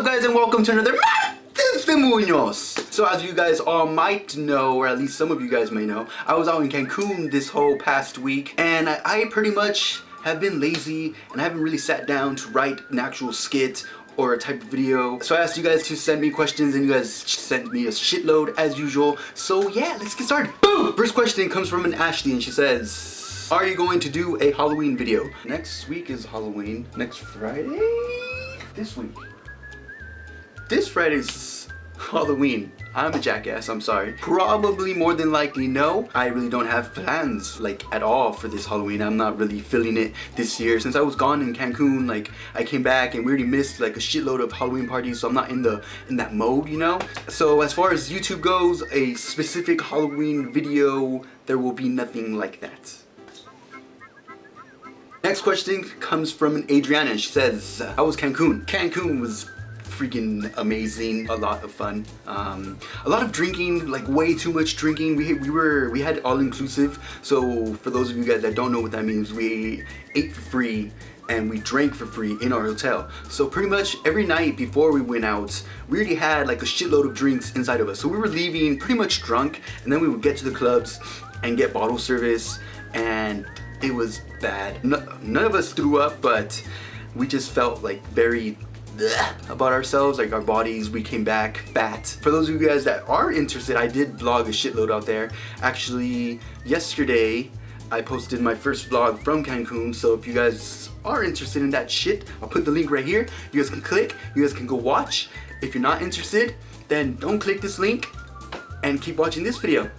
up, guys, and welcome to another Munoz. So as you guys all might know, or at least some of you guys may know, I was out in Cancun this whole past week, and I pretty much have been lazy and I haven't really sat down to write an actual skit or a type of video. So I asked you guys to send me questions, and you guys sent me a shitload as usual. So yeah, let's get started. Boom! First question comes from an Ashley, and she says, are you going to do a Halloween video? Next week is Halloween. Next Friday? This week. This Friday's Halloween. I'm a jackass, I'm sorry. Probably more than likely no. I really don't have plans like at all for this Halloween. I'm not really feeling it this year. Since I was gone in Cancun, like I came back and we already missed like a shitload of Halloween parties, so I'm not in that mode, you know? So as far as YouTube goes, a specific Halloween video, there will be nothing like that. Next question comes from an Adriana, and she says, how was Cancun? Cancun was freaking amazing, a lot of fun, a lot of drinking, like way too much drinking. We had all-inclusive, so for those of you guys that don't know what that means, we ate for free and we drank for free in our hotel. So pretty much every night before we went out, we already had like a shitload of drinks inside of us, so we were leaving pretty much drunk, and then we would get to the clubs and get bottle service, and it was bad. None of us threw up, but we just felt like very about ourselves, like our bodies. We came back fat. For those of you guys that are interested, I did vlog a shitload out there. Actually, yesterday I posted my first vlog from Cancun, so if you guys are interested in that shit, I'll put the link right here. You guys can click, you guys can go watch. If you're not interested, then don't click this link and keep watching this video.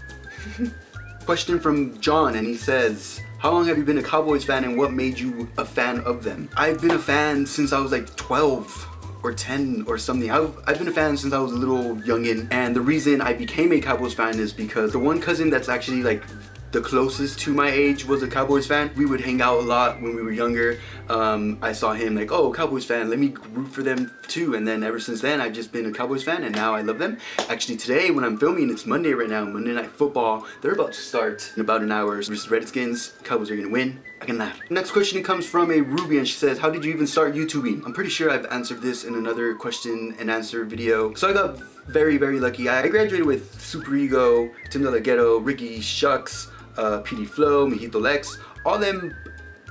Question from John, and he says, how long have you been a Cowboys fan, and what made you a fan of them? I've been a fan since I was like 12 or 10 or something. I've been a fan since I was a little youngin', and the reason I became a Cowboys fan is because the one cousin that's actually like the closest to my age was a Cowboys fan. We would hang out a lot when we were younger. I saw him like, oh, Cowboys fan, let me root for them too. And then ever since then, I've just been a Cowboys fan, and now I love them. Actually, today when I'm filming, it's Monday right now, Monday Night Football. They're about to start in about an hour. Versus Redskins. Cowboys are gonna win. I can laugh. Next question comes from a Ruby, and she says, how did you even start YouTubing? I'm pretty sure I've answered this in another question and answer video. So I got very, very lucky. I graduated with Super Ego, Tim De La Ghetto, Ricky Shucks, PD Flow, Mijito Lex, all them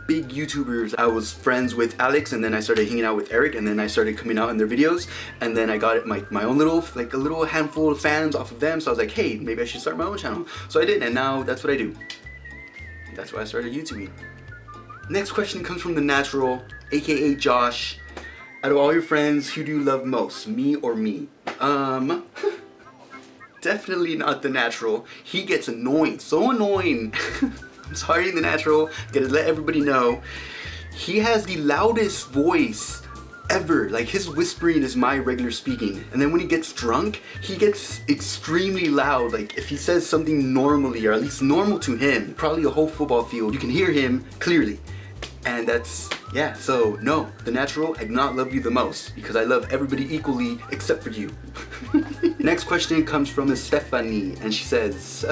big YouTubers. I was friends with Alex, and then I started hanging out with Eric, and then I started coming out in their videos, and then I got my own little, like a little handful of fans off of them, so I was like, hey, maybe I should start my own channel. So I did, and now that's what I do. That's why I started YouTubing. Next question comes from The Natural, aka Josh. Out of all your friends, who do you love most, me or me? Definitely not The Natural. He gets annoying, so annoying. I'm sorry, The Natural, gotta let everybody know. He has the loudest voice ever. Like, his whispering is my regular speaking. And then when he gets drunk, he gets extremely loud. Like, if he says something normally, or at least normal to him, probably a whole football field, you can hear him clearly. And that's, yeah, so no, The Natural, I do not love you the most, because I love everybody equally except for you. Next question comes from Stephanie, and she says,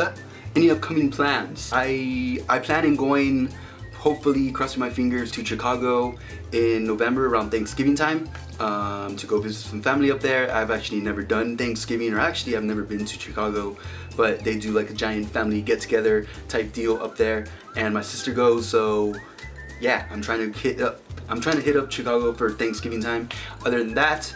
any upcoming plans? I plan on going, hopefully, crossing my fingers, to Chicago in November around Thanksgiving time, to go visit some family up there. I've actually never done Thanksgiving, or actually I've never been to Chicago, but they do like a giant family get-together type deal up there, and my sister goes, so yeah, I'm trying to hit up Chicago for Thanksgiving time. Other than that,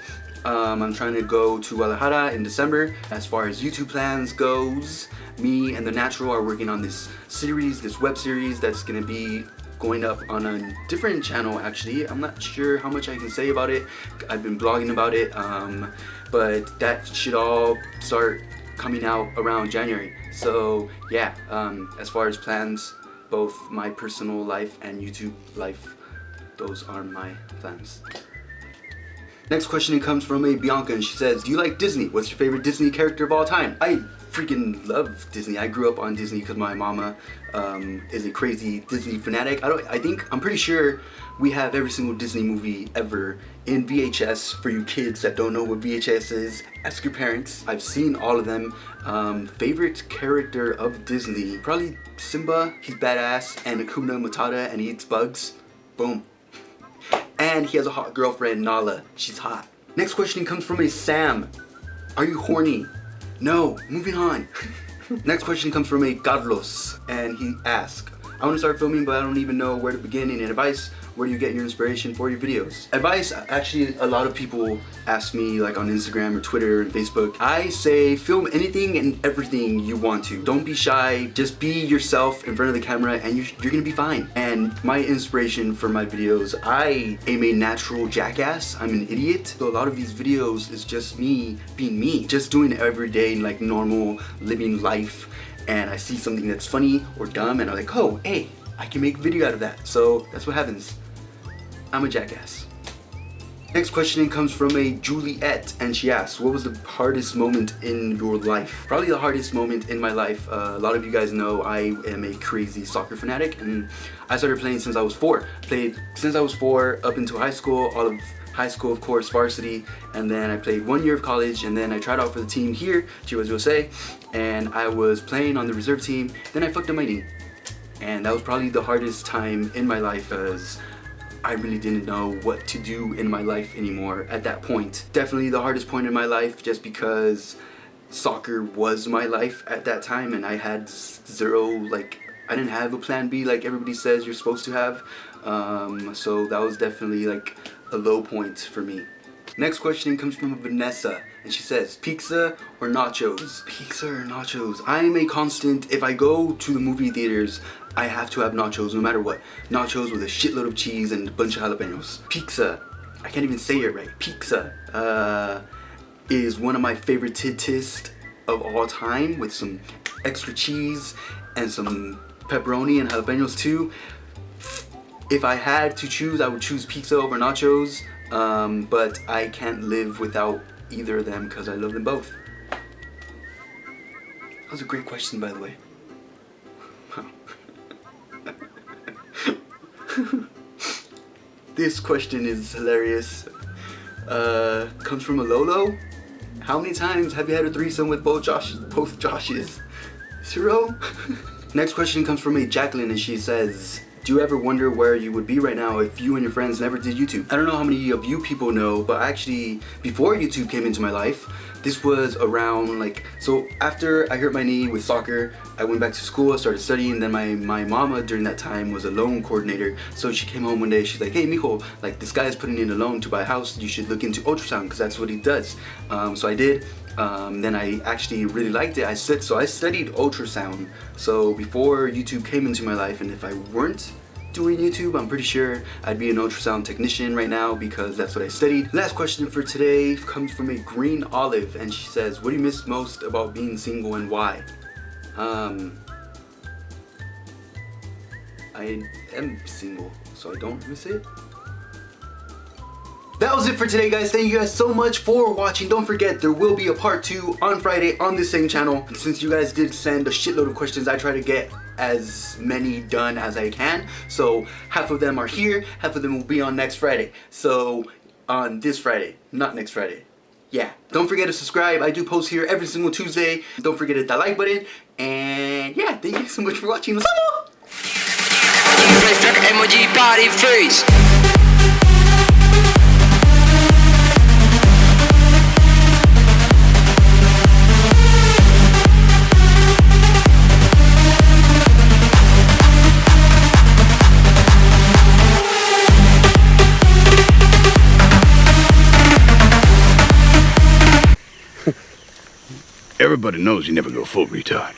I'm trying to go to Guadalajara in December. As far as YouTube plans goes, me and The Natural are working on this series, this web series that's gonna be going up on a different channel actually. I'm not sure how much I can say about it. I've been blogging about it, but that should all start coming out around January. So yeah, as far as plans, both my personal life and YouTube life, those are my plans. Next question comes from a Bianca, and she says, do you like Disney? What's your favorite Disney character of all time? I freaking love Disney. I grew up on Disney because my mama is a crazy Disney fanatic. I'm pretty sure we have every single Disney movie ever in VHS. For you kids that don't know what VHS is, ask your parents. I've seen all of them. Favorite character of Disney? Probably Simba, he's badass, and Hakuna Matata, and he eats bugs. Boom. And he has a hot girlfriend, Nala. She's hot. Next question comes from a Sam. Are you horny? No. Moving on. Next question comes from a Carlos, and he asks, I want to start filming, but I don't even know where to begin. Any advice? Where do you get your inspiration for your videos? Advice, actually, a lot of people ask me like on Instagram or Twitter and Facebook. I say film anything and everything you want to. Don't be shy, just be yourself in front of the camera and you're gonna be fine. And my inspiration for my videos, I am a natural jackass. I'm an idiot. So a lot of these videos is just me being me, just doing it every day, like normal living life. And I see something that's funny or dumb and I'm like, oh, hey, I can make a video out of that. So that's what happens. I'm a jackass. Next question comes from a Juliet, and she asks, what was the hardest moment in your life? Probably the hardest moment in my life. A lot of you guys know I am a crazy soccer fanatic, and I started playing since I was 4. Played since I was 4 up into high school, all of high school, of course, varsity, and then I played 1 year of college, and then I tried out for the team here, Chivas USA, and I was playing on the reserve team. Then I fucked up my knee, and that was probably the hardest time in my life, as I really didn't know what to do in my life anymore at that point. Definitely the hardest point in my life, just because soccer was my life at that time, and I had zero, like, I didn't have a plan B like everybody says you're supposed to have. So that was definitely like a low point for me. Next question comes from Vanessa, and she says, pizza or nachos? Pizza or nachos? I'm a constant. If I go to the movie theaters, I have to have nachos no matter what. Nachos with a shitload of cheese and a bunch of jalapenos. Pizza, I can't even say it right. Pizza is one of my favorite tidbits of all time, with some extra cheese and some pepperoni and jalapenos too. If I had to choose, I would choose pizza over nachos, but I can't live without either of them because I love them both. That was a great question, by the way. This question is hilarious. Comes from a Lolo. How many times have you had a threesome with both Joshes? 0? Next question comes from a Jacqueline, and she says, do you ever wonder where you would be right now if you and your friends never did YouTube? I don't know how many of you people know, but actually, before YouTube came into my life, this was around like, so after I hurt my knee with soccer, I went back to school, I started studying, then my mama during that time was a loan coordinator. So she came home one day, she's like, hey mijo, like this guy is putting in a loan to buy a house, you should look into ultrasound because that's what he does. So I did. Then I actually really liked it. So I studied ultrasound. So before YouTube came into my life, and if I weren't doing YouTube, I'm pretty sure I'd be an ultrasound technician right now because that's what I studied. Last question for today comes from a Green Olive, and she says, what do you miss most about being single and why? I am single, so I don't miss it. That was it for today, guys. Thank you guys so much for watching. Don't forget, there will be a part 2 on Friday on this same channel. And since you guys did send a shitload of questions, I try to get as many done as I can. So half of them are here, half of them will be on next Friday. So on this Friday, not next Friday. Yeah, don't forget to subscribe. I do post here every single Tuesday. Don't forget to hit that like button. And yeah, thank you so much for watching. Emoji party face. Everybody knows you never go full retard.